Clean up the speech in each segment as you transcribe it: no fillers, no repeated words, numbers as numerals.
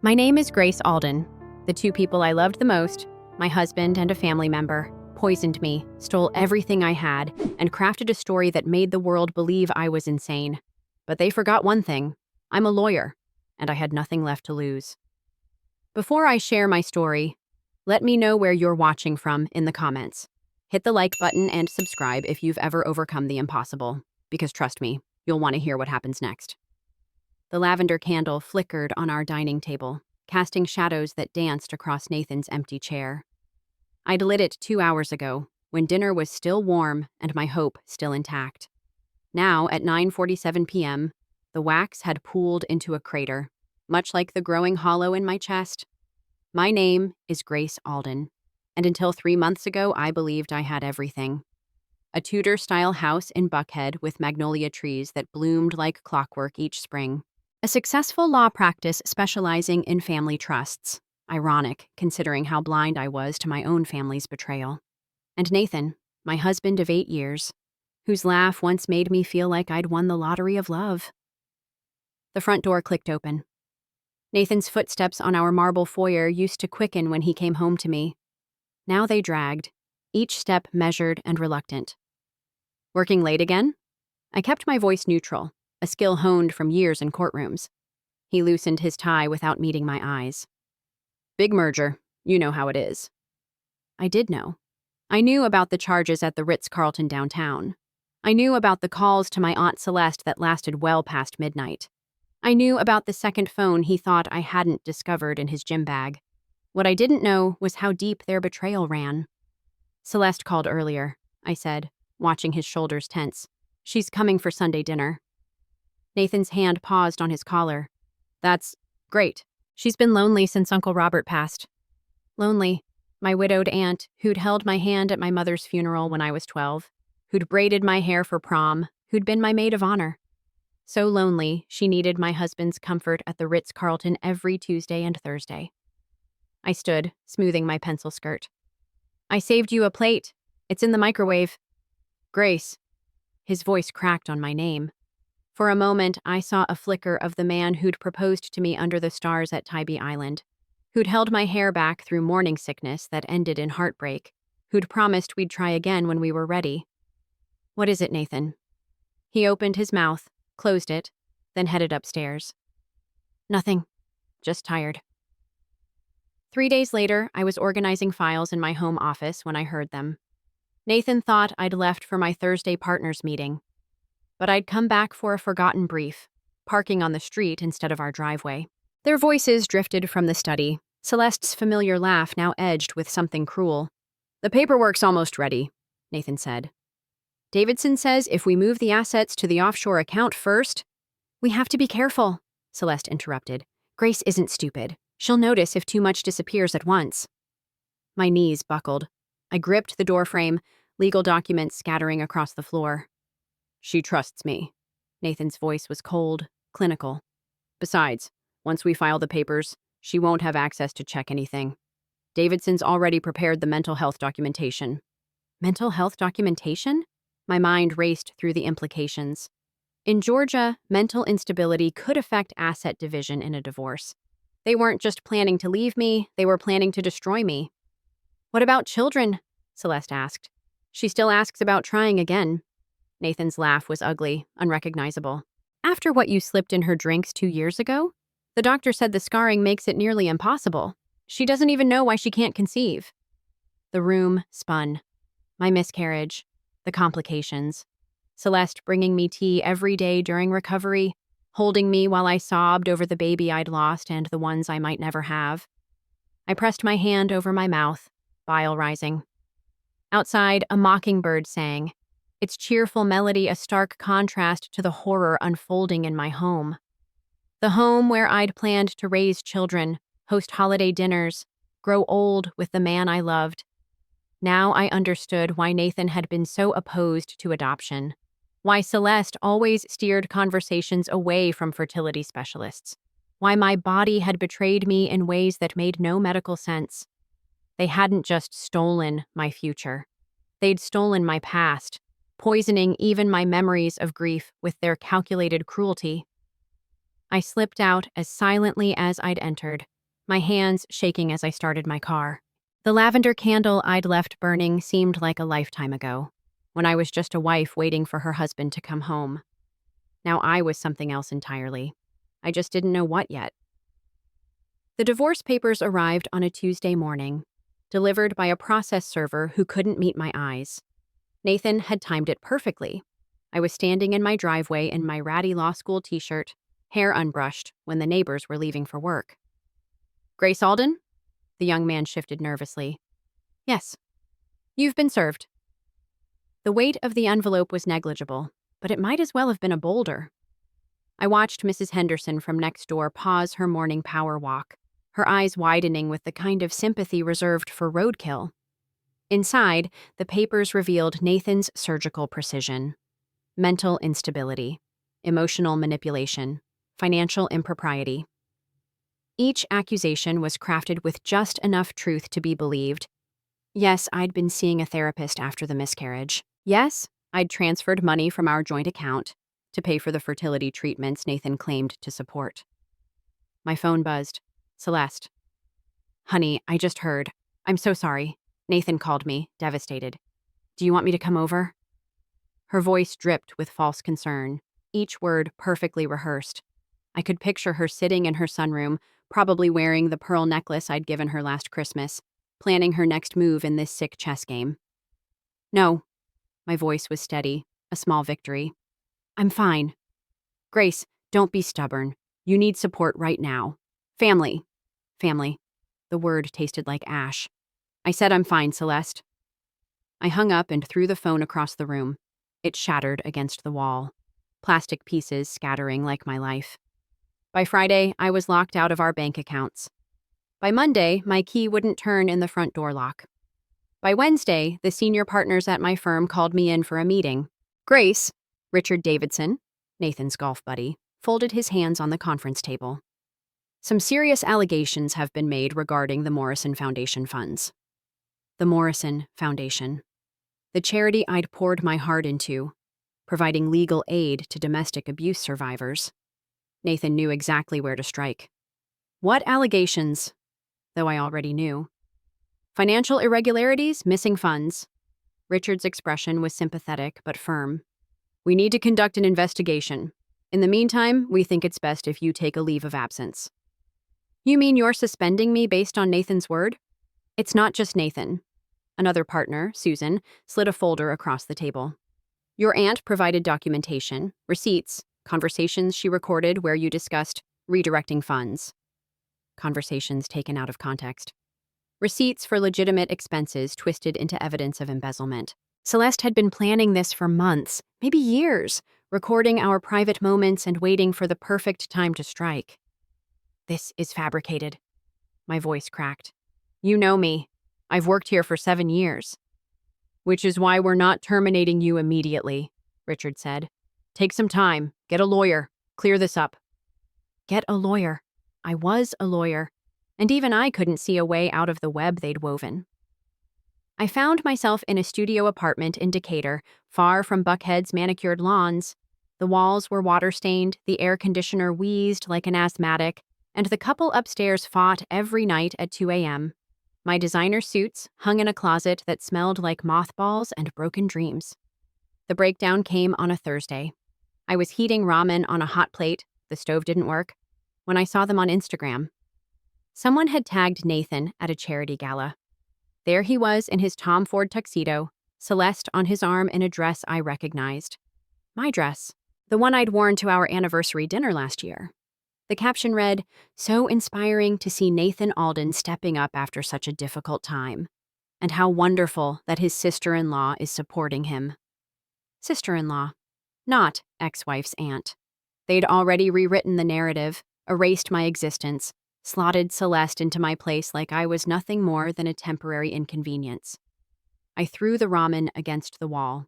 My name is Grace Alden. The two people I loved the most, my husband and a family member, poisoned me, stole everything I had, and crafted a story that made the world believe I was insane. But they forgot one thing. I'm a lawyer, and I had nothing left to lose. Before I share my story, let me know where you're watching from in the comments. Hit the like button and subscribe if you've ever overcome the impossible, because trust me, you'll want to hear what happens next. The lavender candle flickered on our dining table, casting shadows that danced across Nathan's empty chair. I'd lit it 2 hours ago, when dinner was still warm and my hope still intact. Now, at 9:47 p.m., the wax had pooled into a crater, much like the growing hollow in my chest. My name is Grace Alden, and until 3 months ago, I believed I had everything. A Tudor-style house in Buckhead with magnolia trees that bloomed like clockwork each spring. A successful law practice specializing in family trusts. Ironic, considering how blind I was to my own family's betrayal. And Nathan, my husband of 8 years, whose laugh once made me feel like I'd won the lottery of love. The front door clicked open. Nathan's footsteps on our marble foyer used to quicken when he came home to me. Now they dragged, each step measured and reluctant. Working late again? I kept my voice neutral, a skill honed from years in courtrooms. He loosened his tie without meeting my eyes. Big merger, you know how it is. I did know. I knew about the charges at the Ritz-Carlton downtown. I knew about the calls to my Aunt Celeste that lasted well past midnight. I knew about the second phone he thought I hadn't discovered in his gym bag. What I didn't know was how deep their betrayal ran. Celeste called earlier, I said, watching his shoulders tense. She's coming for Sunday dinner. Nathan's hand paused on his collar. That's great. She's been lonely since Uncle Robert passed. Lonely. My widowed aunt, who'd held my hand at my mother's funeral when I was 12, who'd braided my hair for prom, who'd been my maid of honor. So lonely, she needed my husband's comfort at the Ritz-Carlton every Tuesday and Thursday. I stood, smoothing my pencil skirt. I saved you a plate. It's in the microwave. Grace. His voice cracked on my name. For a moment, I saw a flicker of the man who'd proposed to me under the stars at Tybee Island, who'd held my hair back through morning sickness that ended in heartbreak, who'd promised we'd try again when we were ready. What is it, Nathan? He opened his mouth, closed it, then headed upstairs. Nothing. Just tired. 3 days later, I was organizing files in my home office when I heard them. Nathan thought I'd left for my Thursday partners meeting, but I'd come back for a forgotten brief, parking on the street instead of our driveway. Their voices drifted from the study, Celeste's familiar laugh now edged with something cruel. The paperwork's almost ready, Nathan said. Davidson says if we move the assets to the offshore account first. We have to be careful, Celeste interrupted. Grace isn't stupid. She'll notice if too much disappears at once. My knees buckled. I gripped the doorframe, legal documents scattering across the floor. She trusts me. Nathan's voice was cold, clinical. Besides, once we file the papers, she won't have access to check anything. Davidson's already prepared the mental health documentation. Mental health documentation? My mind raced through the implications. In Georgia, mental instability could affect asset division in a divorce. They weren't just planning to leave me, they were planning to destroy me. What about children? Celeste asked. She still asks about trying again. Nathan's laugh was ugly, unrecognizable. After what you slipped in her drinks 2 years ago? The doctor said the scarring makes it nearly impossible. She doesn't even know why she can't conceive. The room spun. My miscarriage. The complications. Celeste bringing me tea every day during recovery, holding me while I sobbed over the baby I'd lost and the ones I might never have. I pressed my hand over my mouth, bile rising. Outside, a mockingbird sang, its cheerful melody a stark contrast to the horror unfolding in my home. The home where I'd planned to raise children, host holiday dinners, grow old with the man I loved. Now I understood why Nathan had been so opposed to adoption, why Celeste always steered conversations away from fertility specialists, why my body had betrayed me in ways that made no medical sense. They hadn't just stolen my future. They'd stolen my past, poisoning even my memories of grief with their calculated cruelty. I slipped out as silently as I'd entered, my hands shaking as I started my car. The lavender candle I'd left burning seemed like a lifetime ago, when I was just a wife waiting for her husband to come home. Now I was something else entirely. I just didn't know what yet. The divorce papers arrived on a Tuesday morning, delivered by a process server who couldn't meet my eyes. Nathan had timed it perfectly. I was standing in my driveway in my ratty law school t-shirt, hair unbrushed, when the neighbors were leaving for work. "Grace Alden?" The young man shifted nervously. "Yes. You've been served." The weight of the envelope was negligible, but it might as well have been a boulder. I watched Mrs. Henderson from next door pause her morning power walk, her eyes widening with the kind of sympathy reserved for roadkill. Inside, the papers revealed Nathan's surgical precision, mental instability, emotional manipulation, financial impropriety. Each accusation was crafted with just enough truth to be believed. Yes, I'd been seeing a therapist after the miscarriage. Yes, I'd transferred money from our joint account to pay for the fertility treatments Nathan claimed to support. My phone buzzed. "Celeste." "Honey, I just heard. I'm so sorry." Nathan called me, devastated. "Do you want me to come over?" Her voice dripped with false concern, each word perfectly rehearsed. I could picture her sitting in her sunroom, probably wearing the pearl necklace I'd given her last Christmas, planning her next move in this sick chess game. "No." My voice was steady, a small victory. "I'm fine." "Grace, don't be stubborn. You need support right now. Family." Family. The word tasted like ash. "I said I'm fine, Celeste." I hung up and threw the phone across the room. It shattered against the wall, plastic pieces scattering like my life. By Friday, I was locked out of our bank accounts. By Monday, my key wouldn't turn in the front door lock. By Wednesday, the senior partners at my firm called me in for a meeting. Grace, Richard Davidson, Nathan's golf buddy, folded his hands on the conference table. "Some serious allegations have been made regarding the Morrison Foundation funds." The Morrison Foundation. The charity I'd poured my heart into, providing legal aid to domestic abuse survivors. Nathan knew exactly where to strike. "What allegations?" Though I already knew. "Financial irregularities, missing funds." Richard's expression was sympathetic but firm. "We need to conduct an investigation. In the meantime, we think it's best if you take a leave of absence." "You mean you're suspending me based on Nathan's word?" "It's not just Nathan." Another partner, Susan, slid a folder across the table. "Your aunt provided documentation, receipts, conversations she recorded where you discussed redirecting funds." Conversations taken out of context. Receipts for legitimate expenses twisted into evidence of embezzlement. Celeste had been planning this for months, maybe years, recording our private moments and waiting for the perfect time to strike. "This is fabricated." My voice cracked. "You know me. I've worked here for 7 years." "Which is why we're not terminating you immediately," Richard said. "Take some time, get a lawyer, clear this up." Get a lawyer. I was a lawyer, and even I couldn't see a way out of the web they'd woven. I found myself in a studio apartment in Decatur, far from Buckhead's manicured lawns. The walls were water-stained, the air conditioner wheezed like an asthmatic, and the couple upstairs fought every night at 2 a.m. My designer suits hung in a closet that smelled like mothballs and broken dreams. The breakdown came on a Thursday. I was heating ramen on a hot plate, the stove didn't work, when I saw them on Instagram. Someone had tagged Nathan at a charity gala. There he was in his Tom Ford tuxedo, Celeste on his arm in a dress I recognized. My dress, the one I'd worn to our anniversary dinner last year. The caption read, "So inspiring to see Nathan Alden stepping up after such a difficult time. And how wonderful that his sister-in-law is supporting him." Sister-in-law, not ex-wife's aunt. They'd already rewritten the narrative, erased my existence, slotted Celeste into my place like I was nothing more than a temporary inconvenience. I threw the ramen against the wall,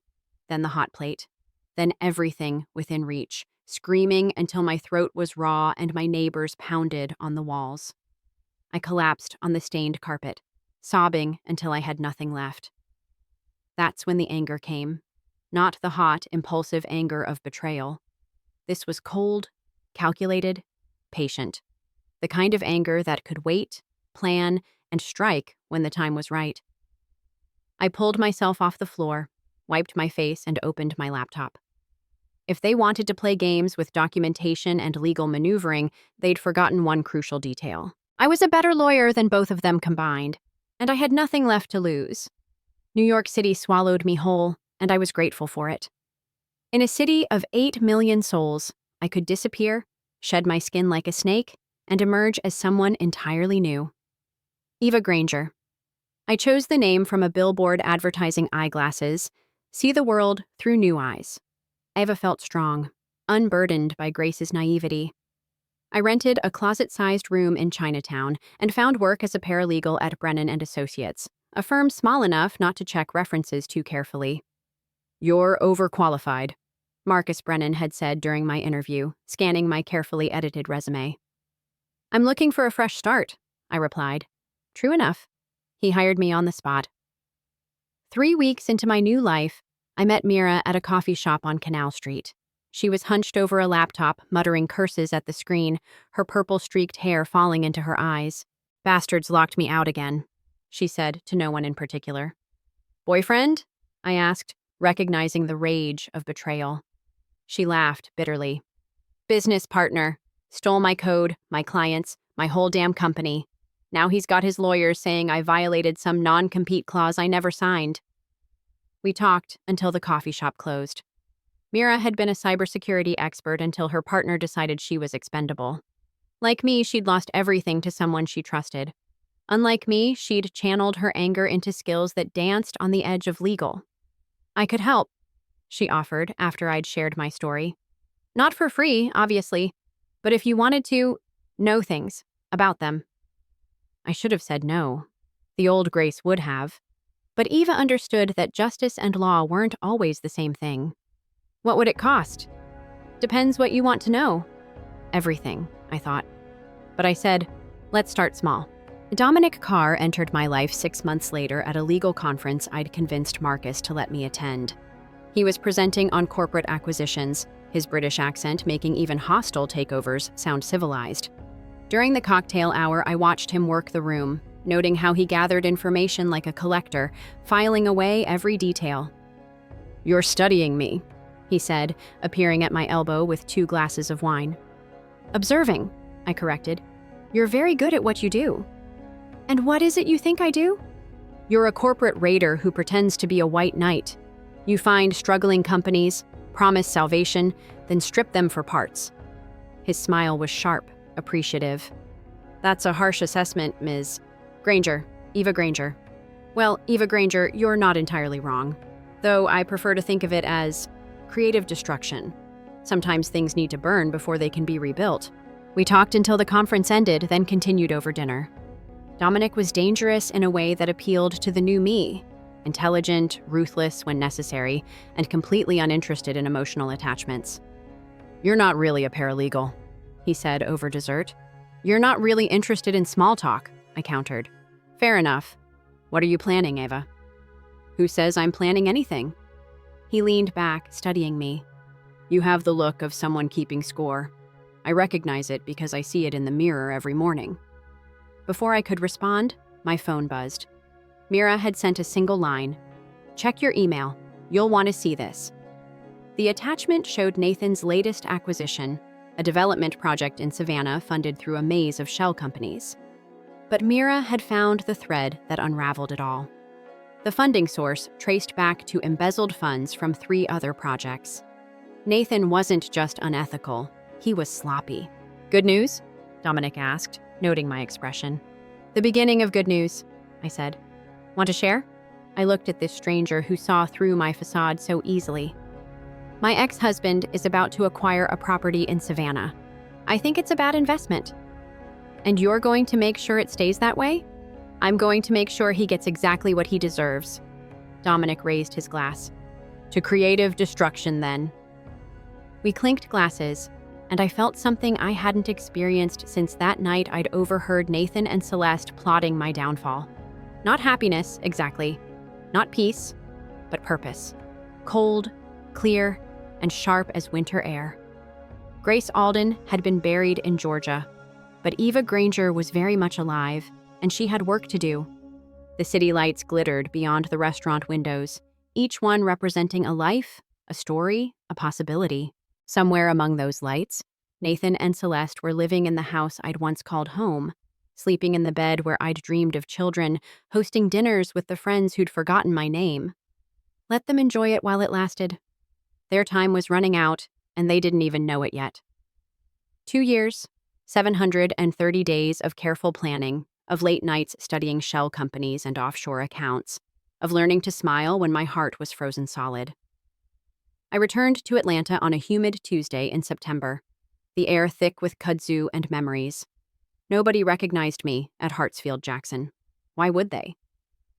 then the hot plate, then everything within reach, screaming until my throat was raw and my neighbors pounded on the walls. I collapsed on the stained carpet, sobbing until I had nothing left. That's when the anger came, not the hot, impulsive anger of betrayal. This was cold, calculated, patient. the kind of anger that could wait, plan, and strike when the time was right. I pulled myself off the floor, wiped my face, and opened my laptop. If they wanted to play games with documentation and legal maneuvering, they'd forgotten one crucial detail. I was a better lawyer than both of them combined, and I had nothing left to lose. New York City swallowed me whole, and I was grateful for it. In a city of 8 million souls, I could disappear, shed my skin like a snake, and emerge as someone entirely new. Eva Granger. I chose the name from a billboard advertising eyeglasses, see the world through new eyes. Eva felt strong, unburdened by Grace's naivety. I rented a closet-sized room in Chinatown and found work as a paralegal at Brennan & Associates, a firm small enough not to check references too carefully. "You're overqualified," Marcus Brennan had said during my interview, scanning my carefully edited resume. "I'm looking for a fresh start," I replied. True enough. He hired me on the spot. 3 weeks into my new life, I met Mira at a coffee shop on Canal Street. She was hunched over a laptop, muttering curses at the screen, her purple-streaked hair falling into her eyes. "Bastards locked me out again," she said to no one in particular. "Boyfriend?" I asked, recognizing the rage of betrayal. She laughed bitterly. "Business partner. Stole my code, my clients, my whole damn company. Now he's got his lawyers saying I violated some non-compete clause I never signed." We talked until the coffee shop closed. Mira had been a cybersecurity expert until her partner decided she was expendable. Like me, she'd lost everything to someone she trusted. Unlike me, she'd channeled her anger into skills that danced on the edge of legal. "I could help," she offered after I'd shared my story. "Not for free, obviously, but if you wanted to know things about them." I should have said no. The old Grace would have. But Eva understood that justice and law weren't always the same thing. "What would it cost?" "Depends what you want to know." "Everything," I thought. But I said, "Let's start small." Dominic Carr entered my life 6 months later at a legal conference I'd convinced Marcus to let me attend. He was presenting on corporate acquisitions, his British accent making even hostile takeovers sound civilized. During the cocktail hour, I watched him work the room, noting how he gathered information like a collector, filing away every detail. "You're studying me," he said, appearing at my elbow with 2 glasses of wine. "Observing," I corrected. "You're very good at what you do." "And what is it you think I do?" "You're a corporate raider who pretends to be a white knight. You find struggling companies, promise salvation, then strip them for parts." His smile was sharp, appreciative. "That's a harsh assessment, Ms. Granger, Eva Granger." "Well, Eva Granger, you're not entirely wrong. Though I prefer to think of it as creative destruction. Sometimes things need to burn before they can be rebuilt." We talked until the conference ended, then continued over dinner. Dominic was dangerous in a way that appealed to the new me. Intelligent, ruthless when necessary, and completely uninterested in emotional attachments. "You're not really a paralegal," he said over dessert. "You're not really interested in small talk," I countered. "Fair enough. What are you planning, Eva?" "Who says I'm planning anything?" He leaned back, studying me. "You have the look of someone keeping score. I recognize it because I see it in the mirror every morning." Before I could respond, my phone buzzed. Mira had sent a single line. "Check your email. You'll want to see this." The attachment showed Nathan's latest acquisition, a development project in Savannah funded through a maze of shell companies. But Mira had found the thread that unraveled it all. The funding source traced back to embezzled funds from 3 other projects. Nathan wasn't just unethical, he was sloppy. "Good news?" Dominic asked, noting my expression. "The beginning of good news," I said. "Want to share?" I looked at this stranger who saw through my facade so easily. "My ex-husband is about to acquire a property in Savannah. I think it's a bad investment." "And you're going to make sure it stays that way?" "I'm going to make sure he gets exactly what he deserves." Dominic raised his glass. "To creative destruction, then." We clinked glasses, and I felt something I hadn't experienced since that night I'd overheard Nathan and Celeste plotting my downfall. Not happiness, exactly. Not peace, but purpose. Cold, clear, and sharp as winter air. Grace Alden had been buried in Georgia. But Eva Granger was very much alive, and she had work to do. The city lights glittered beyond the restaurant windows, each one representing a life, a story, a possibility. Somewhere among those lights, Nathan and Celeste were living in the house I'd once called home, sleeping in the bed where I'd dreamed of children, hosting dinners with the friends who'd forgotten my name. Let them enjoy it while it lasted. Their time was running out, and they didn't even know it yet. 2 years, 730 days of careful planning, of late nights studying shell companies and offshore accounts, of learning to smile when my heart was frozen solid. I returned to Atlanta on a humid Tuesday in September, the air thick with kudzu and memories. Nobody recognized me at Hartsfield-Jackson. Why would they?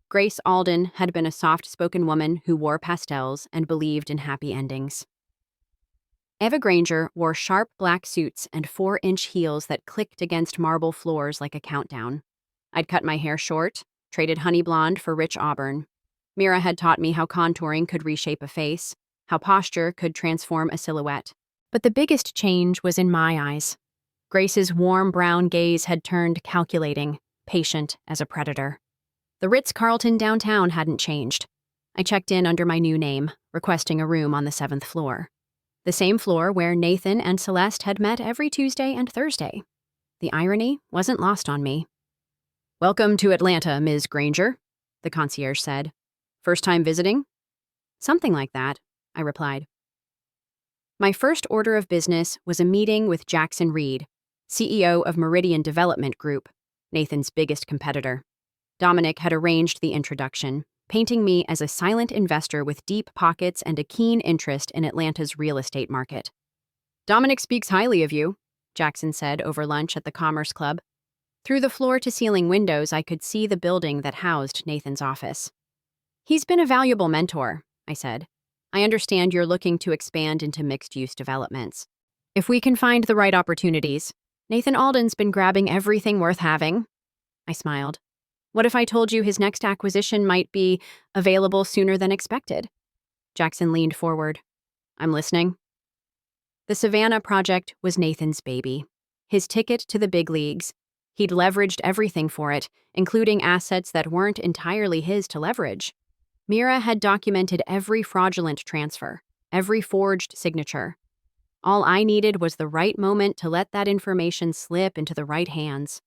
Grace Alden had been a soft-spoken woman who wore pastels and believed in happy endings. Eva Granger wore sharp black suits and 4-inch heels that clicked against marble floors like a countdown. I'd cut my hair short, traded honey blonde for rich auburn. Mira had taught me how contouring could reshape a face, how posture could transform a silhouette. But the biggest change was in my eyes. Grace's warm brown gaze had turned calculating, patient as a predator. The Ritz-Carlton downtown hadn't changed. I checked in under my new name, requesting a room on the 7th floor. The same floor where Nathan and Celeste had met every Tuesday and Thursday. The irony wasn't lost on me. "Welcome to Atlanta, Ms. Granger," the concierge said. "First time visiting?" "Something like that," I replied. My first order of business was a meeting with Jackson Reed, CEO of Meridian Development Group, Nathan's biggest competitor. Dominic had arranged the introduction, painting me as a silent investor with deep pockets and a keen interest in Atlanta's real estate market. "Dominic speaks highly of you," Jackson said over lunch at the Commerce Club. Through the floor-to-ceiling windows, I could see the building that housed Nathan's office. "He's been a valuable mentor," I said. "I understand you're looking to expand into mixed-use developments. If we can find the right opportunities, Nathan Alden's been grabbing everything worth having." I smiled. "What if I told you his next acquisition might be available sooner than expected?" Jackson leaned forward. "I'm listening." The Savannah project was Nathan's baby, his ticket to the big leagues. He'd leveraged everything for it, including assets that weren't entirely his to leverage. Mira had documented every fraudulent transfer, every forged signature. All I needed was the right moment to let that information slip into the right hands.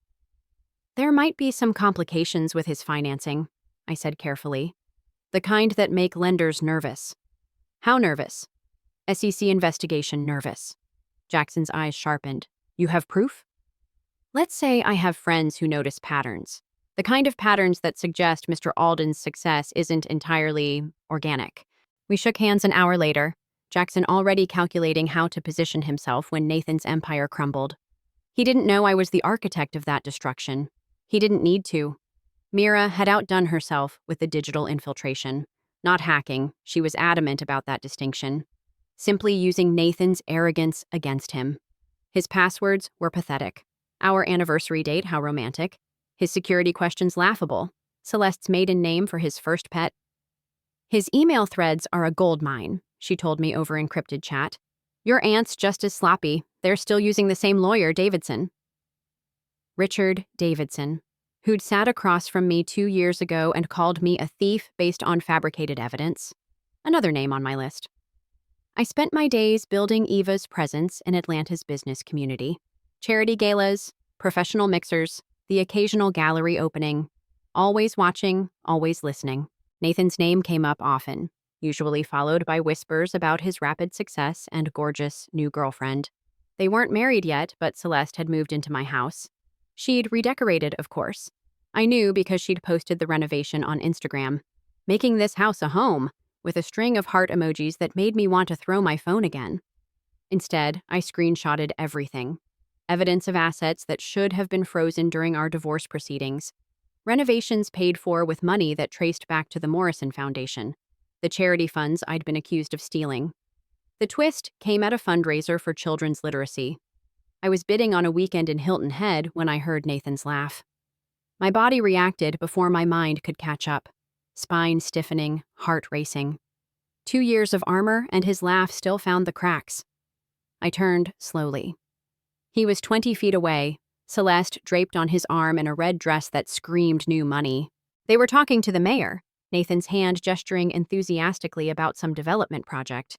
"There might be some complications with his financing," I said carefully. "The kind that make lenders nervous." "How nervous?" "SEC investigation nervous." Jackson's eyes sharpened. "You have proof?" "Let's say I have friends who notice patterns. The kind of patterns that suggest Mr. Alden's success isn't entirely organic." We shook hands an hour later, Jackson already calculating how to position himself when Nathan's empire crumbled. He didn't know I was the architect of that destruction. He didn't need to. Mira had outdone herself with the digital infiltration. Not hacking, she was adamant about that distinction. Simply using Nathan's arrogance against him. His passwords were pathetic. Our anniversary date, how romantic. His security questions laughable. Celeste's maiden name for his first pet. "His email threads are a gold mine," she told me over encrypted chat. "Your aunt's just as sloppy. They're still using the same lawyer, Davidson." Richard Davidson, who'd sat across from me 2 years ago and called me a thief based on fabricated evidence. Another name on my list. I spent my days building Eva's presence in Atlanta's business community. Charity galas, professional mixers, the occasional gallery opening. Always watching, always listening. Nathan's name came up often, usually followed by whispers about his rapid success and gorgeous new girlfriend. They weren't married yet, but Celeste had moved into my house. She'd redecorated, of course. I knew because she'd posted the renovation on Instagram. Making this house a home, with a string of heart emojis that made me want to throw my phone again. Instead, I screenshotted everything. Evidence of assets that should have been frozen during our divorce proceedings. Renovations paid for with money that traced back to the Morrison Foundation, the charity funds I'd been accused of stealing. The twist came at a fundraiser for children's literacy. I was bidding on a weekend in Hilton Head when I heard Nathan's laugh. My body reacted before my mind could catch up. Spine stiffening, heart racing. 2 years of armor, and his laugh still found the cracks. I turned slowly. He was 20 feet away, Celeste draped on his arm in a red dress that screamed new money. They were talking to the mayor, Nathan's hand gesturing enthusiastically about some development project.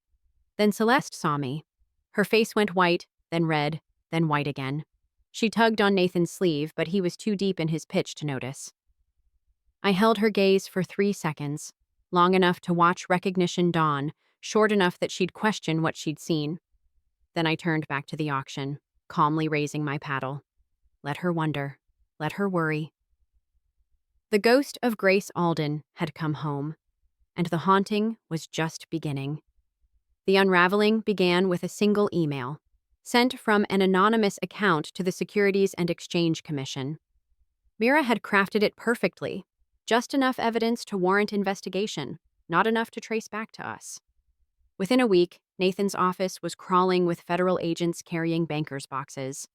Then Celeste saw me. Her face went white, then red, then white again. She tugged on Nathan's sleeve, but he was too deep in his pitch to notice. I held her gaze for 3 seconds, long enough to watch recognition dawn, short enough that she'd question what she'd seen. Then I turned back to the auction, calmly raising my paddle. Let her wonder. Let her worry. The ghost of Grace Alden had come home, and the haunting was just beginning. The unraveling began with a single email, sent from an anonymous account to the Securities and Exchange Commission. Mira had crafted it perfectly, just enough evidence to warrant investigation, not enough to trace back to us. Within a week, Nathan's office was crawling with federal agents carrying bankers' boxes.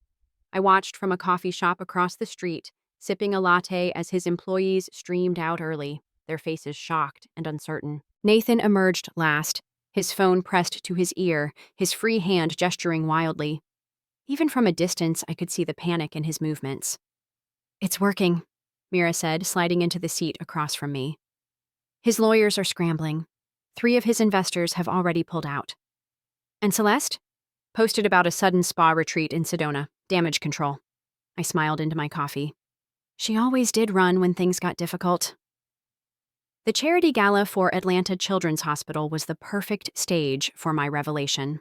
I watched from a coffee shop across the street, sipping a latte as his employees streamed out early, their faces shocked and uncertain. Nathan emerged last, his phone pressed to his ear, his free hand gesturing wildly. Even from a distance, I could see the panic in his movements. "It's working," Mira said, sliding into the seat across from me. "His lawyers are scrambling. 3 of his investors have already pulled out." "And Celeste?" "Posted about a sudden spa retreat in Sedona. Damage control." I smiled into my coffee. She always did run when things got difficult. The charity gala for Atlanta Children's Hospital was the perfect stage for my revelation.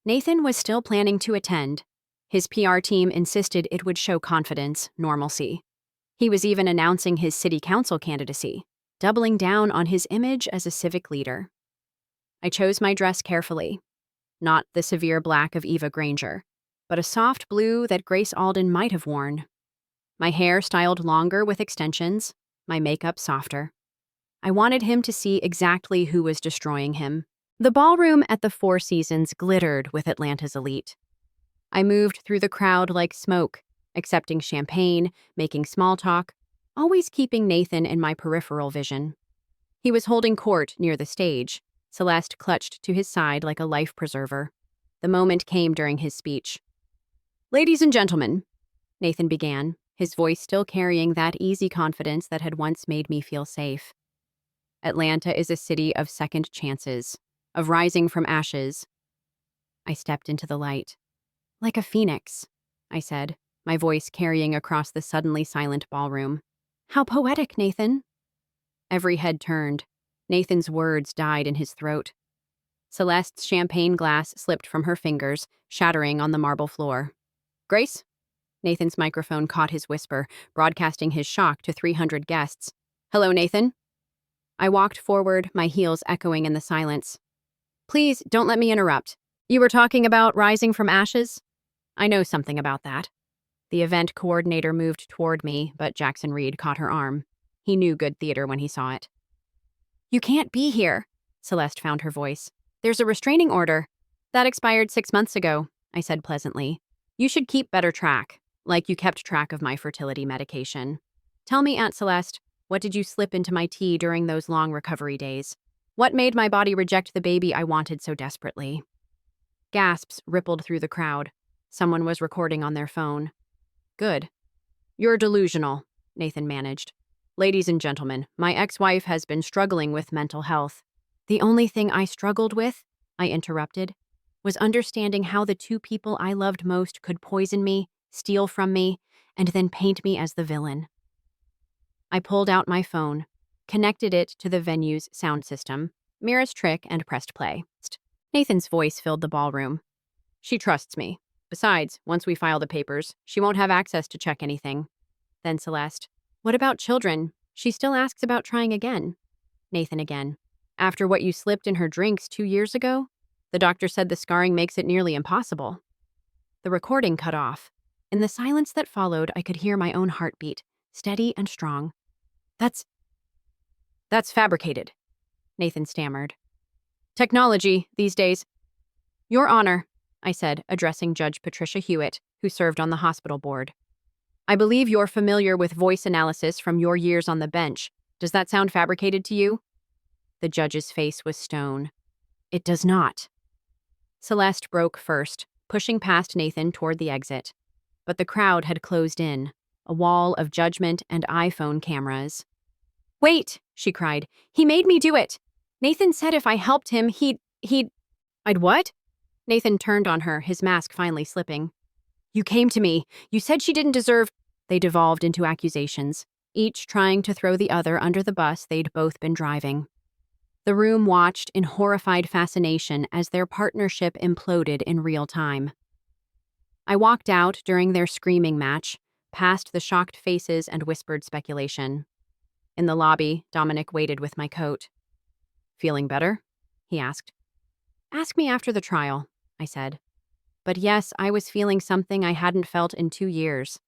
Nathan was still planning to attend. His PR team insisted it would show confidence, normalcy. He was even announcing his city council candidacy, doubling down on his image as a civic leader. I chose my dress carefully. Not the severe black of Eva Granger, but a soft blue that Grace Alden might have worn. My hair styled longer with extensions, my makeup softer. I wanted him to see exactly who was destroying him. The ballroom at the Four Seasons glittered with Atlanta's elite. I moved through the crowd like smoke, accepting champagne, making small talk, always keeping Nathan in my peripheral vision. He was holding court near the stage, Celeste clutched to his side like a life preserver. The moment came during his speech. "Ladies and gentlemen," Nathan began, his voice still carrying that easy confidence that had once made me feel safe. "Atlanta is a city of second chances, of rising from ashes." I stepped into the light. "Like a phoenix," I said, my voice carrying across the suddenly silent ballroom. "How poetic, Nathan." Every head turned. Nathan's words died in his throat. Celeste's champagne glass slipped from her fingers, shattering on the marble floor. "Grace?" Nathan's microphone caught his whisper, broadcasting his shock to 300 guests. "Hello, Nathan." I walked forward, my heels echoing in the silence. "Please, don't let me interrupt. You were talking about rising from ashes?" "I know something about that." The event coordinator moved toward me, but Jackson Reed caught her arm. He knew good theater when he saw it. "You can't be here," Celeste found her voice. "There's a restraining order." "That expired 6 months ago," I said pleasantly. "You should keep better track, like you kept track of my fertility medication. Tell me, Aunt Celeste, what did you slip into my tea during those long recovery days? What made my body reject the baby I wanted so desperately?" Gasps rippled through the crowd. Someone was recording on their phone. "Good. You're delusional," Nathan managed. "Ladies and gentlemen, my ex-wife has been struggling with mental health." "The only thing I struggled with," I interrupted, "was understanding how the 2 people I loved most could poison me, steal from me, and then paint me as the villain." I pulled out my phone, connected it to the venue's sound system, Mira's trick, and pressed play. Nathan's voice filled the ballroom. "She trusts me. Besides, once we file the papers, she won't have access to check anything." Then Celeste. "What about children? She still asks about trying again." Nathan again. "After what you slipped in her drinks 2 years ago? The doctor said the scarring makes it nearly impossible." The recording cut off. In the silence that followed, I could hear my own heartbeat, steady and strong. That's fabricated," Nathan stammered. "Technology, these days." "Your Honor," I said, addressing Judge Patricia Hewitt, who served on the hospital board. "I believe you're familiar with voice analysis from your years on the bench. Does that sound fabricated to you?" The judge's face was stone. "It does not." Celeste broke first, pushing past Nathan toward the exit. but the crowd had closed in, a wall of judgment and iPhone cameras. "Wait," she cried. "He made me do it. Nathan said if I helped him, he'd— I'd what?" Nathan turned on her, his mask finally slipping. "You came to me. You said she didn't deserve—" They devolved into accusations, each trying to throw the other under the bus they'd both been driving. The room watched in horrified fascination as their partnership imploded in real time. I walked out during their screaming match, past the shocked faces and whispered speculation. In the lobby, Dominic waited with my coat. "Feeling better?" he asked. "Ask me after the trial," I said. But yes, I was feeling something I hadn't felt in 2 years.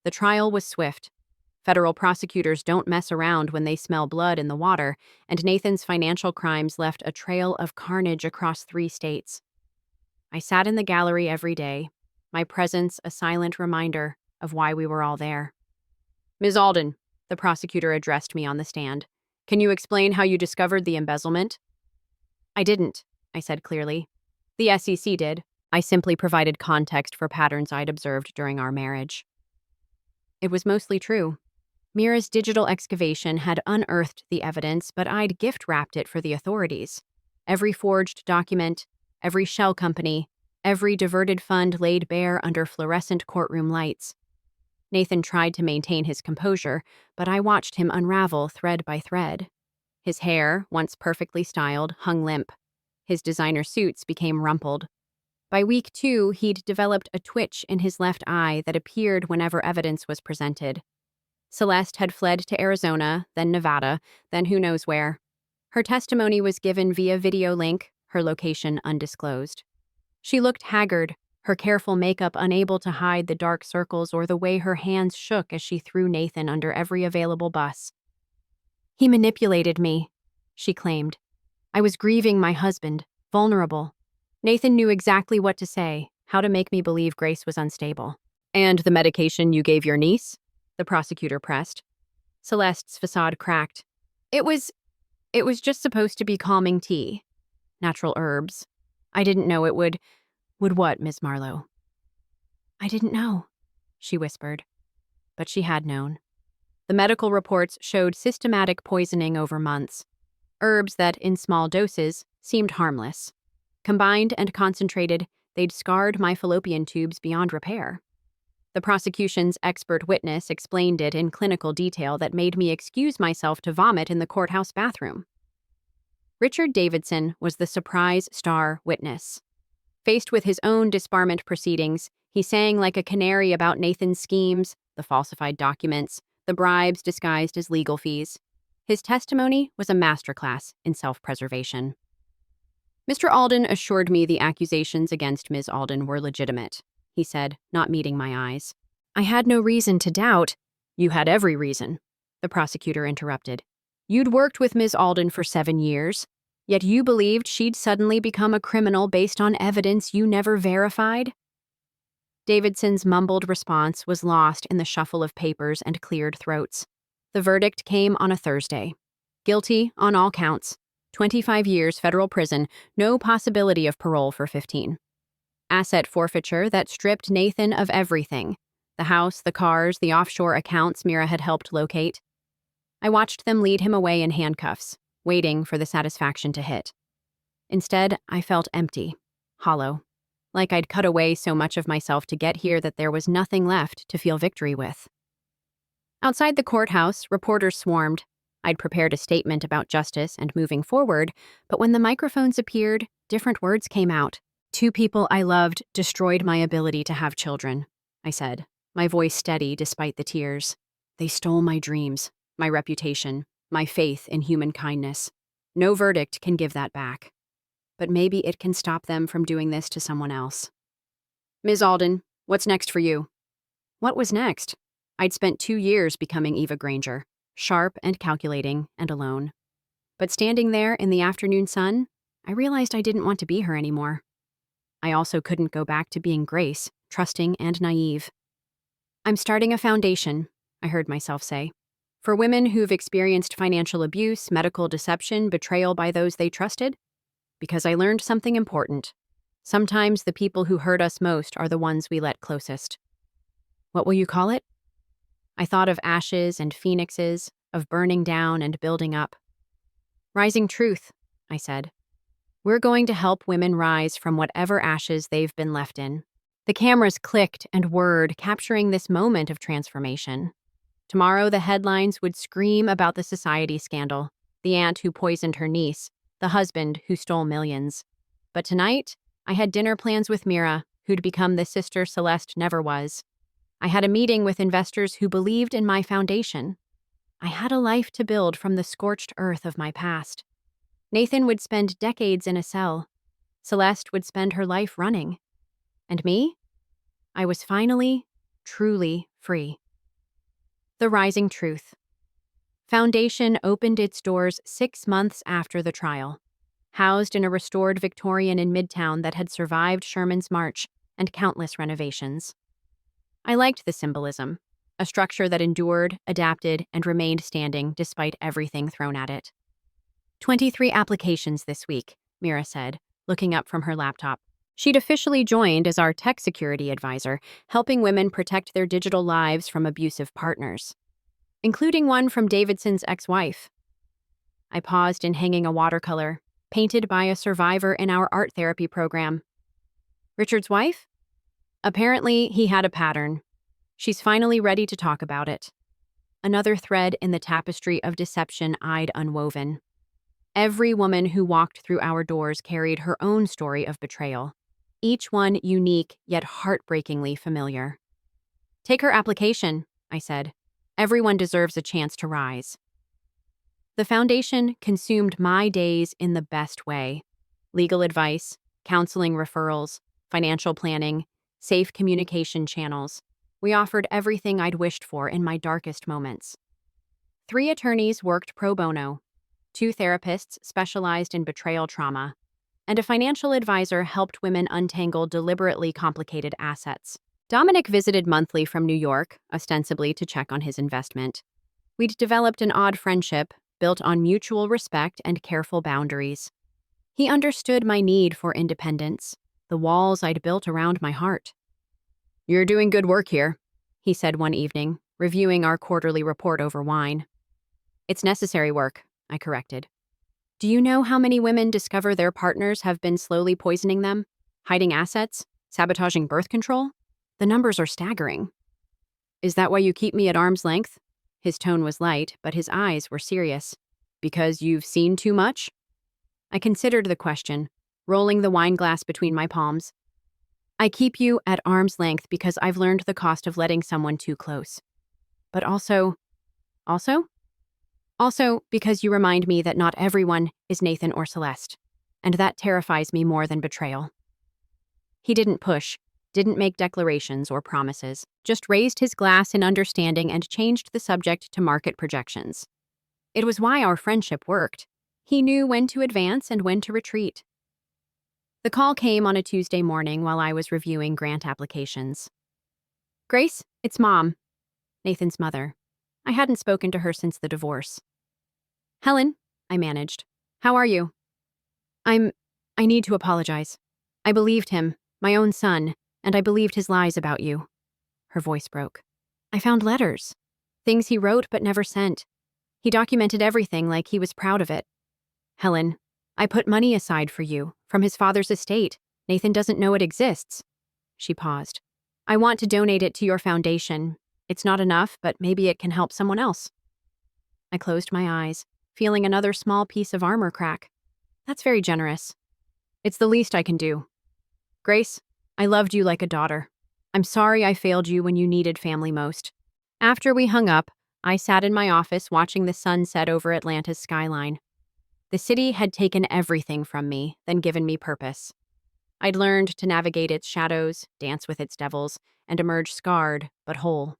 The trial was swift. Federal prosecutors don't mess around when they smell blood in the water, and Nathan's financial crimes left a trail of carnage across 3 states. I sat in the gallery every day, my presence a silent reminder of why we were all there. "Ms. Alden," the prosecutor addressed me on the stand, "can you explain how you discovered the embezzlement?" "I didn't," I said clearly. "The SEC did. I simply provided context for patterns I'd observed during our marriage." It was mostly true. Mira's digital excavation had unearthed the evidence, but I'd gift-wrapped it for the authorities. Every forged document, every shell company, every diverted fund laid bare under fluorescent courtroom lights. Nathan tried to maintain his composure, but I watched him unravel thread by thread. His hair, once perfectly styled, hung limp. His designer suits became rumpled. By week 2, he'd developed a twitch in his left eye that appeared whenever evidence was presented. Celeste had fled to Arizona, then Nevada, then who knows where. Her testimony was given via video link, her location undisclosed. She looked haggard, her careful makeup unable to hide the dark circles or the way her hands shook as she threw Nathan under every available bus. "He manipulated me," she claimed. "I was grieving my husband, vulnerable. Nathan knew exactly what to say, how to make me believe Grace was unstable." "And the medication you gave your niece?" the prosecutor pressed. Celeste's facade cracked. It was just supposed to be calming tea. Natural herbs. I didn't know it would what, Miss Marlowe?" "I didn't know," she whispered. But she had known. The medical reports showed systematic poisoning over months. Herbs that, in small doses, seemed harmless. Combined and concentrated, they'd scarred my fallopian tubes beyond repair. The prosecution's expert witness explained it in clinical detail that made me excuse myself to vomit in the courthouse bathroom. Richard Davidson was the surprise star witness. Faced with his own disbarment proceedings, he sang like a canary about Nathan's schemes, the falsified documents, the bribes disguised as legal fees. His testimony was a masterclass in self-preservation. "Mr. Alden assured me the accusations against Ms. Alden were legitimate," he said, not meeting my eyes. "I had no reason to doubt—" "You had every reason," the prosecutor interrupted. "You'd worked with Ms. Alden for 7 years, yet you believed she'd suddenly become a criminal based on evidence you never verified?" Davidson's mumbled response was lost in the shuffle of papers and cleared throats. The verdict came on a Thursday. Guilty on all counts. 25 years federal prison, no possibility of parole for 15. Asset forfeiture that stripped Nathan of everything. The house, the cars, the offshore accounts Mira had helped locate. I watched them lead him away in handcuffs, waiting for the satisfaction to hit. Instead, I felt empty, hollow, like I'd cut away so much of myself to get here that there was nothing left to feel victory with. Outside the courthouse, reporters swarmed. I'd prepared a statement about justice and moving forward, but when the microphones appeared, different words came out. "2 people I loved destroyed my ability to have children," I said, my voice steady despite the tears. "They stole my dreams, my reputation, my faith in human kindness. No verdict can give that back. But maybe it can stop them from doing this to someone else." "Ms. Alden, what's next for you?" What was next? I'd spent 2 years becoming Eva Granger, sharp and calculating and alone. But standing there in the afternoon sun, I realized I didn't want to be her anymore. I also couldn't go back to being Grace, trusting and naive. "I'm starting a foundation," I heard myself say, "for women who've experienced financial abuse, medical deception, betrayal by those they trusted. Because I learned something important. Sometimes the people who hurt us most are the ones we let closest." What will you call it? I thought of ashes and phoenixes, of burning down and building up. Rising truth, I said. We're going to help women rise from whatever ashes they've been left in. The cameras clicked and whirred, capturing this moment of transformation. Tomorrow, the headlines would scream about the society scandal, the aunt who poisoned her niece, the husband who stole millions. But tonight, I had dinner plans with Mira, who'd become the sister Celeste never was. I had a meeting with investors who believed in my foundation. I had a life to build from the scorched earth of my past. Nathan would spend decades in a cell. Celeste would spend her life running. And me? I was finally, truly free. The Rising Truth. Foundation opened its doors 6 months after the trial. Housed in a restored Victorian in Midtown that had survived Sherman's March and countless renovations. I liked the symbolism, a structure that endured, adapted, and remained standing despite everything thrown at it. 23 applications this week, Mira said, looking up from her laptop. She'd officially joined as our tech security advisor, helping women protect their digital lives from abusive partners, including one from Davidson's ex-wife. I paused in hanging a watercolor, painted by a survivor in our art therapy program. Richard's wife? Apparently, he had a pattern. She's finally ready to talk about it. Another thread in the tapestry of deception I'd unwoven. Every woman who walked through our doors carried her own story of betrayal, each one unique yet heartbreakingly familiar. Take her application, I said. Everyone deserves a chance to rise. The foundation consumed my days in the best way. Legal advice, counseling referrals, financial planning, safe communication channels. We offered everything I'd wished for in my darkest moments. 3 attorneys worked pro bono. 2 therapists specialized in betrayal trauma, and a financial advisor helped women untangle deliberately complicated assets. Dominic visited monthly from New York, ostensibly to check on his investment. We'd developed an odd friendship, built on mutual respect and careful boundaries. He understood my need for independence, the walls I'd built around my heart. "You're doing good work here," he said one evening, reviewing our quarterly report over wine. "It's necessary work," I corrected. "Do you know how many women discover their partners have been slowly poisoning them, hiding assets, sabotaging birth control? The numbers are staggering." "Is that why you keep me at arm's length?" His tone was light, but his eyes were serious. "Because you've seen too much?" I considered the question, rolling the wine glass between my palms. "I keep you at arm's length because I've learned the cost of letting someone too close. But also because you remind me that not everyone is Nathan or Celeste, and that terrifies me more than betrayal." He didn't push, didn't make declarations or promises, just raised his glass in understanding and changed the subject to market projections. It was why our friendship worked. He knew when to advance and when to retreat. The call came on a Tuesday morning while I was reviewing grant applications. "Grace, it's Mom," Nathan's mother. I hadn't spoken to her since the divorce. "Helen," I managed. "How are you?" I need to apologize. I believed him, my own son, and I believed his lies about you." Her voice broke. "I found letters. Things he wrote but never sent. He documented everything like he was proud of it. Helen, I put money aside for you, from his father's estate. Nathan doesn't know it exists." She paused. "I want to donate it to your foundation. It's not enough, but maybe it can help someone else." I closed my eyes, feeling another small piece of armor crack. "That's very generous." "It's the least I can do. Grace, I loved you like a daughter. I'm sorry I failed you when you needed family most." After we hung up, I sat in my office watching the sun set over Atlanta's skyline. The city had taken everything from me, then given me purpose. I'd learned to navigate its shadows, dance with its devils, and emerge scarred, but whole.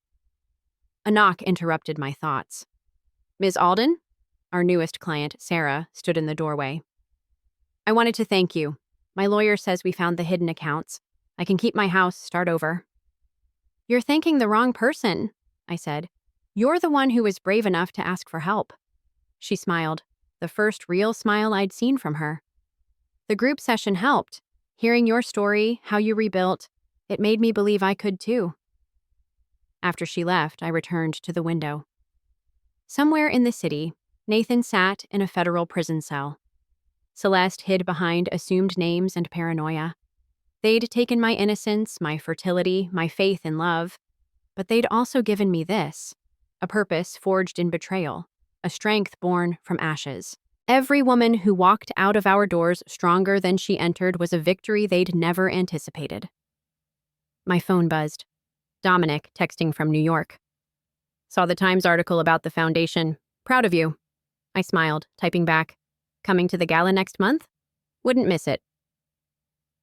A knock interrupted my thoughts. "Ms. Alden?" Our newest client, Sarah, stood in the doorway. "I wanted to thank you. My lawyer says we found the hidden accounts. I can keep my house, start over." "You're thanking the wrong person," I said. "You're the one who was brave enough to ask for help." She smiled, the first real smile I'd seen from her. "The group session helped. Hearing your story, how you rebuilt, it made me believe I could too." After she left, I returned to the window. Somewhere in the city, Nathan sat in a federal prison cell. Celeste hid behind assumed names and paranoia. They'd taken my innocence, my fertility, my faith in love, but they'd also given me this: a purpose forged in betrayal, a strength born from ashes. Every woman who walked out of our doors stronger than she entered was a victory they'd never anticipated. My phone buzzed. Dominic, texting from New York. Saw the Times article about the foundation. Proud of you. I smiled, typing back. Coming to the gala next month? Wouldn't miss it.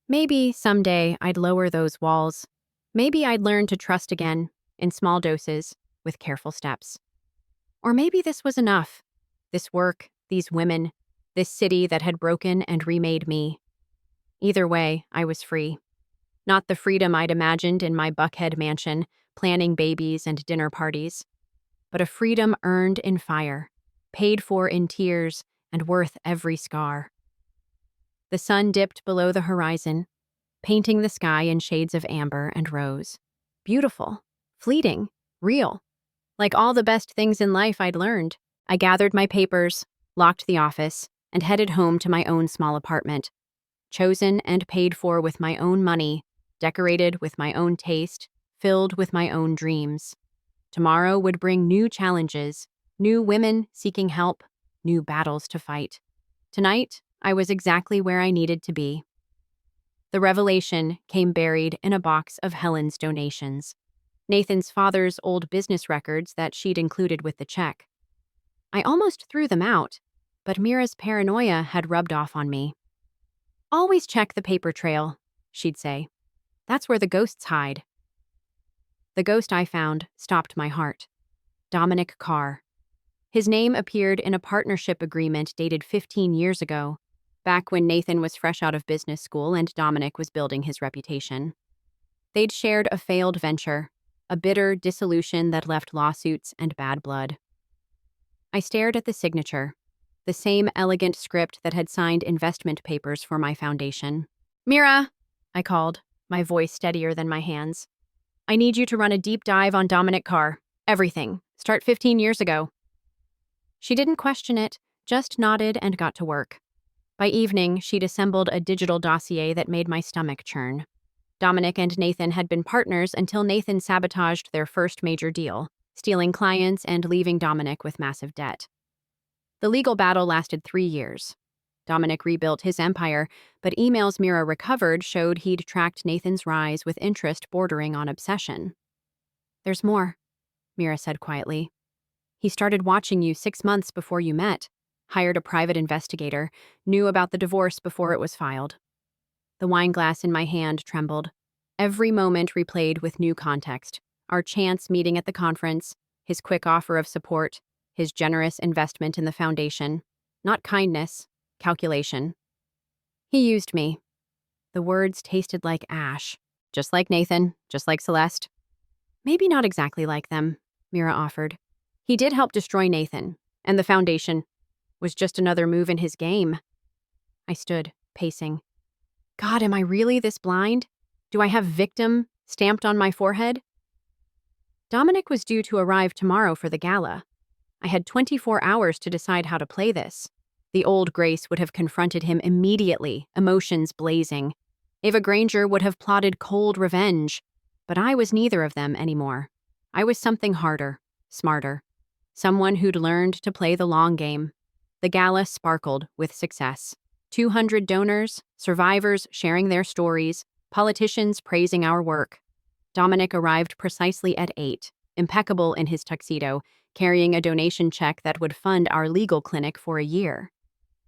Maybe someday I'd lower those walls. Maybe I'd learn to trust again, in small doses, with careful steps. Or maybe this was enough. This work, these women, this city that had broken and remade me. Either way, I was free. Not the freedom I'd imagined in my Buckhead mansion, planning babies and dinner parties, but a freedom earned in fire, paid for in tears, and worth every scar. The sun dipped below the horizon, painting the sky in shades of amber and rose. Beautiful, fleeting, real. Like all the best things in life I'd learned. I gathered my papers, locked the office, and headed home to my own small apartment. Chosen and paid for with my own money, decorated with my own taste, filled with my own dreams. Tomorrow would bring new challenges, new women seeking help, new battles to fight. Tonight, I was exactly where I needed to be. The revelation came buried in a box of Helen's donations, Nathan's father's old business records that she'd included with the check. I almost threw them out, but Mira's paranoia had rubbed off on me. Always check the paper trail, she'd say. That's where the ghosts hide. The ghost I found stopped my heart. Dominic Carr. His name appeared in a partnership agreement dated 15 years ago, back when Nathan was fresh out of business school and Dominic was building his reputation. They'd shared a failed venture, a bitter dissolution that left lawsuits and bad blood. I stared at the signature, the same elegant script that had signed investment papers for my foundation. Mira, I called, my voice steadier than my hands. I need you to run a deep dive on Dominic Carr. Everything. Start 15 years ago. She didn't question it, just nodded and got to work. By evening, she'd assembled a digital dossier that made my stomach churn. Dominic and Nathan had been partners until Nathan sabotaged their first major deal, stealing clients and leaving Dominic with massive debt. The legal battle lasted 3 years. Dominic rebuilt his empire, but emails Mira recovered showed he'd tracked Nathan's rise with interest bordering on obsession. There's more, Mira said quietly. He started watching you 6 months before you met, hired a private investigator, knew about the divorce before it was filed. The wine glass in my hand trembled. Every moment replayed with new context. Our chance meeting at the conference, his quick offer of support, his generous investment in the foundation. Not kindness, calculation. He used me. The words tasted like ash. Just like Nathan, just like Celeste. Maybe not exactly like them, Mira offered. He did help destroy Nathan, and the foundation was just another move in his game. I stood, pacing. God, am I really this blind? Do I have victim stamped on my forehead? Dominic was due to arrive tomorrow for the gala. I had 24 hours to decide how to play this. The old Grace would have confronted him immediately, emotions blazing. Eva Granger would have plotted cold revenge. But I was neither of them anymore. I was something harder, smarter. Someone who'd learned to play the long game. The gala sparkled with success. 200 donors, survivors sharing their stories, politicians praising our work. Dominic arrived precisely at 8, impeccable in his tuxedo, carrying a donation check that would fund our legal clinic for a year.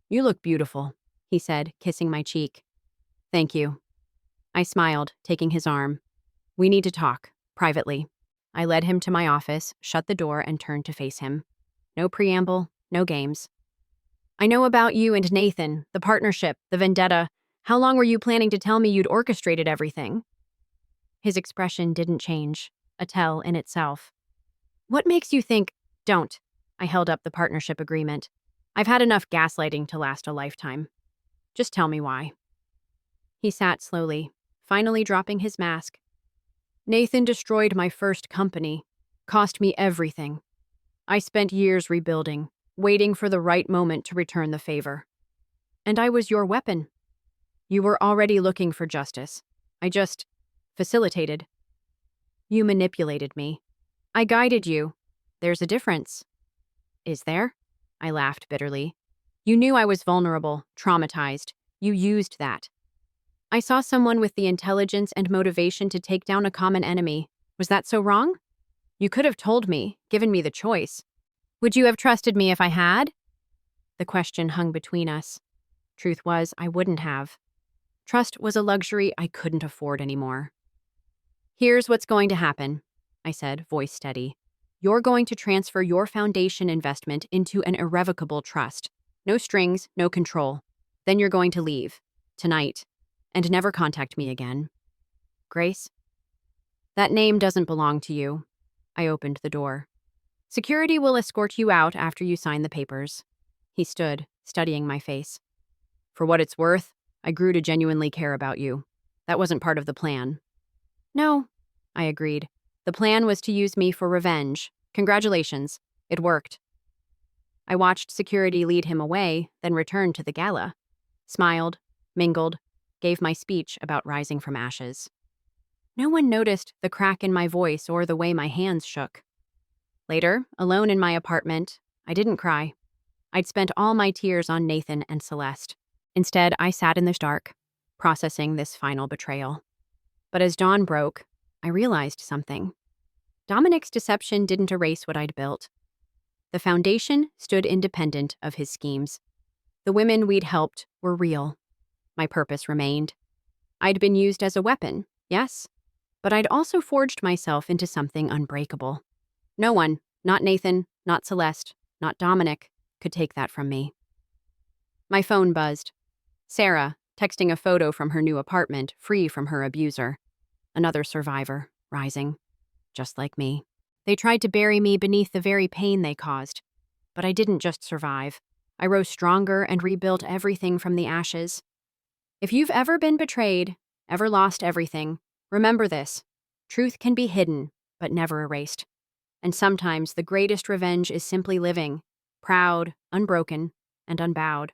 You look beautiful, he said, kissing my cheek. Thank you. I smiled, taking his arm. We need to talk, privately. I led him to my office, shut the door, and turned to face him. No preamble, no games. I know about you and Nathan, the partnership, the vendetta. How long were you planning to tell me you'd orchestrated everything? His expression didn't change, a tell in itself. What makes you think, don't? I held up the partnership agreement. I've had enough gaslighting to last a lifetime. Just tell me why. He sat slowly, finally dropping his mask. Nathan destroyed my first company, cost me everything. I spent years rebuilding, waiting for the right moment to return the favor. And I was your weapon. You were already looking for justice. I just facilitated. You manipulated me. I guided you. There's a difference. Is there? I laughed bitterly. You knew I was vulnerable, traumatized. You used that. I saw someone with the intelligence and motivation to take down a common enemy. Was that so wrong? You could have told me, given me the choice. Would you have trusted me if I had? The question hung between us. Truth was, I wouldn't have. Trust was a luxury I couldn't afford anymore. Here's what's going to happen, I said, voice steady. You're going to transfer your foundation investment into an irrevocable trust. No strings, no control. Then you're going to leave. Tonight. And never contact me again. Grace? That name doesn't belong to you. I opened the door. Security will escort you out after you sign the papers. He stood, studying my face. For what it's worth, I grew to genuinely care about you. That wasn't part of the plan. No, I agreed. The plan was to use me for revenge. Congratulations. It worked. I watched security lead him away, then returned to the gala. Smiled, mingled, gave my speech about rising from ashes. No one noticed the crack in my voice or the way my hands shook. Later, alone in my apartment, I didn't cry. I'd spent all my tears on Nathan and Celeste. Instead, I sat in the dark, processing this final betrayal. But as dawn broke, I realized something. Dominic's deception didn't erase what I'd built. The foundation stood independent of his schemes. The women we'd helped were real. My purpose remained. I'd been used as a weapon, yes, but I'd also forged myself into something unbreakable. No one, not Nathan, not Celeste, not Dominic, could take that from me. My phone buzzed. Sarah, texting a photo from her new apartment, free from her abuser. Another survivor, rising, just like me. They tried to bury me beneath the very pain they caused. But I didn't just survive. I rose stronger and rebuilt everything from the ashes. If you've ever been betrayed, ever lost everything, remember this. Truth can be hidden, but never erased. And sometimes the greatest revenge is simply living, proud, unbroken, and unbowed.